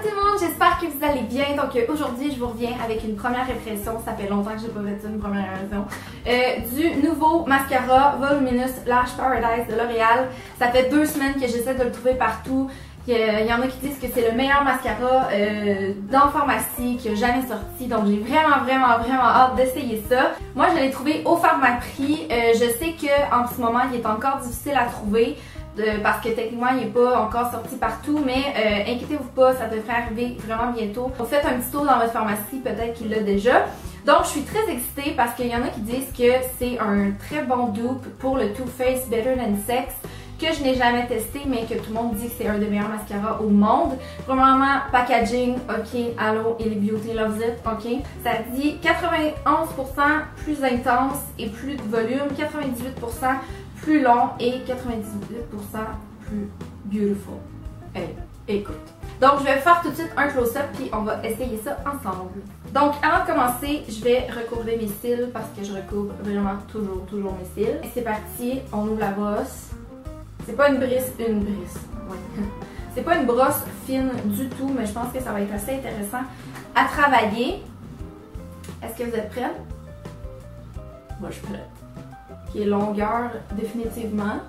tout le monde, j'espère que vous allez bien. Donc aujourd'hui je vous reviens avec une première impression, ça fait longtemps que j'ai pas fait ça, une première impression, du nouveau mascara Voluminous Lash Paradise de L'Oréal. Ça fait 2 semaines que j'essaie de le trouver partout. Il y en a qui disent que c'est le meilleur mascara dans pharmacie qui a jamais sorti, donc j'ai vraiment hâte d'essayer ça. Moi je l'ai trouvé au Pharmaprix. Je sais qu'en ce moment il est encore difficile à trouver. Parce que techniquement il n'est pas encore sorti partout, mais inquiétez-vous pas, ça devrait arriver vraiment bientôt. Faites un petit tour dans votre pharmacie, peut-être qu'il l'a déjà. Donc je suis très excitée parce qu'il y en a qui disent que c'est un très bon dupe pour le Too Faced Better Than Sex, que je n'ai jamais testé, mais que tout le monde dit que c'est un des meilleurs mascaras au monde. Premièrement, packaging, ok, allô, et les Beauty loves it, ok. Ça dit 91% plus intense et plus de volume, 98% plus long et 98% plus beautiful. Hey, écoute. Donc je vais faire tout de suite un close-up puis on va essayer ça ensemble. Donc avant de commencer, je vais recouvrir mes cils parce que je recouvre vraiment toujours mes cils. Et c'est parti, on ouvre la brosse. C'est pas une brise, ouais. C'est pas une brosse fine du tout, mais je pense que ça va être assez intéressant à travailler. Est-ce que vous êtes prêts? Moi je suis prête. Qui est longueur définitivement.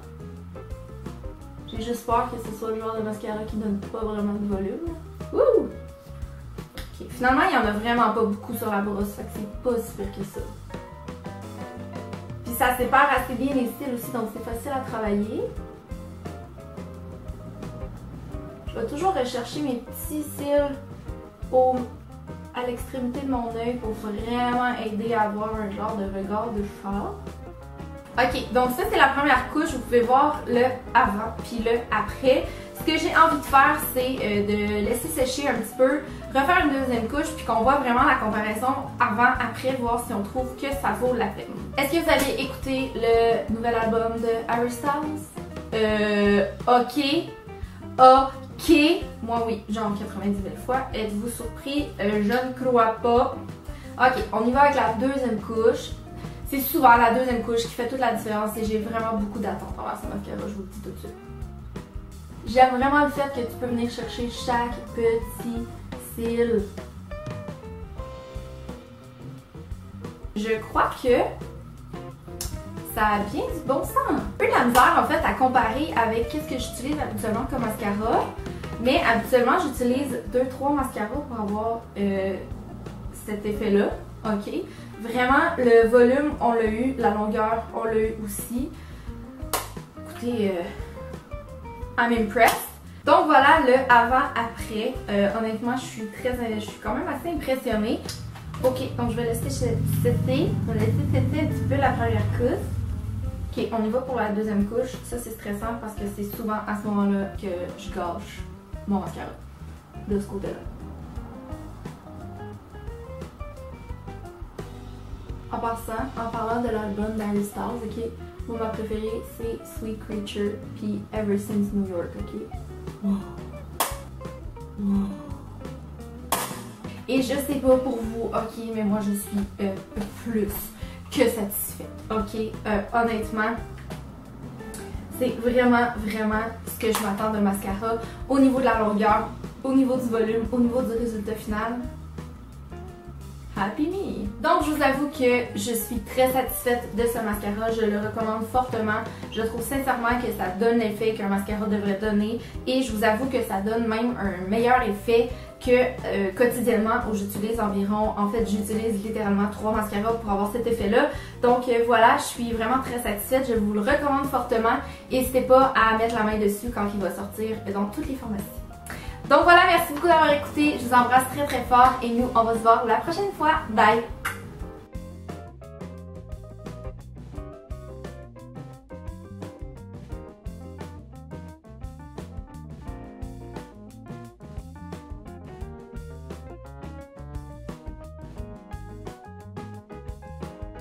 J'ai juste peur que ce soit le genre de mascara qui donne pas vraiment de volume. Wouh! Okay. Finalement, il y en a vraiment pas beaucoup sur la brosse, fait que c'est pas si pire que ça. Puis ça sépare assez bien les cils aussi, donc c'est facile à travailler. Je vais toujours rechercher mes petits cils à l'extrémité de mon œil pour vraiment aider à avoir un genre de regard de chat. Ok, donc ça c'est la première couche, vous pouvez voir le avant puis le après. Ce que j'ai envie de faire, c'est de laisser sécher un petit peu, refaire une deuxième couche puis qu'on voit vraiment la comparaison avant-après, voir si on trouve que ça vaut la peine. Est-ce que vous avez écouté le nouvel album de Harry Styles? Ok, moi oui, genre 90 000 fois. Êtes-vous surpris? Je ne crois pas. Ok, on y va avec la deuxième couche. C'est souvent la deuxième couche qui fait toute la différence et j'ai vraiment beaucoup d'attentes envers ce mascara, je vous le dis tout de suite. J'aime vraiment le fait que tu peux venir chercher chaque petit cil. Je crois que ça a bien du bon sens. Un peu de la misère en fait à comparer avec qu'est-ce que j'utilise habituellement comme mascara, mais habituellement j'utilise 2-3 mascaras pour avoir cet effet-là, ok? Vraiment, le volume, on l'a eu, la longueur, on l'a eu aussi. Écoutez, I'm impressed. Donc voilà le avant-après. Honnêtement, je suis quand même assez impressionnée. Ok, donc je vais laisser setter. Je vais laisser setter un petit peu la première couche. Ok, on y va pour la deuxième couche. Ça, c'est stressant parce que c'est souvent à ce moment-là que je gâche mon mascara. De ce côté-là. En passant, en parlant de l'album d'Harry Styles, ok, moi ma préférée c'est Sweet Creature puis Ever Since New York, ok. Wow. Wow. Et je sais pas pour vous, ok, mais moi je suis plus que satisfaite, ok. Honnêtement, c'est vraiment ce que je m'attends d'un mascara au niveau de la longueur, au niveau du volume, au niveau du résultat final. Happy me! Donc je vous avoue que je suis très satisfaite de ce mascara, je le recommande fortement. Je trouve sincèrement que ça donne l'effet qu'un mascara devrait donner et je vous avoue que ça donne même un meilleur effet que quotidiennement où j'utilise environ, en fait j'utilise littéralement 3 mascaras pour avoir cet effet-là. Donc voilà, je suis vraiment très satisfaite, je vous le recommande fortement. N'hésitez pas à mettre la main dessus quand il va sortir dans toutes les pharmacies. Donc voilà, merci beaucoup d'avoir écouté, je vous embrasse très fort et nous on va se voir la prochaine fois. Bye!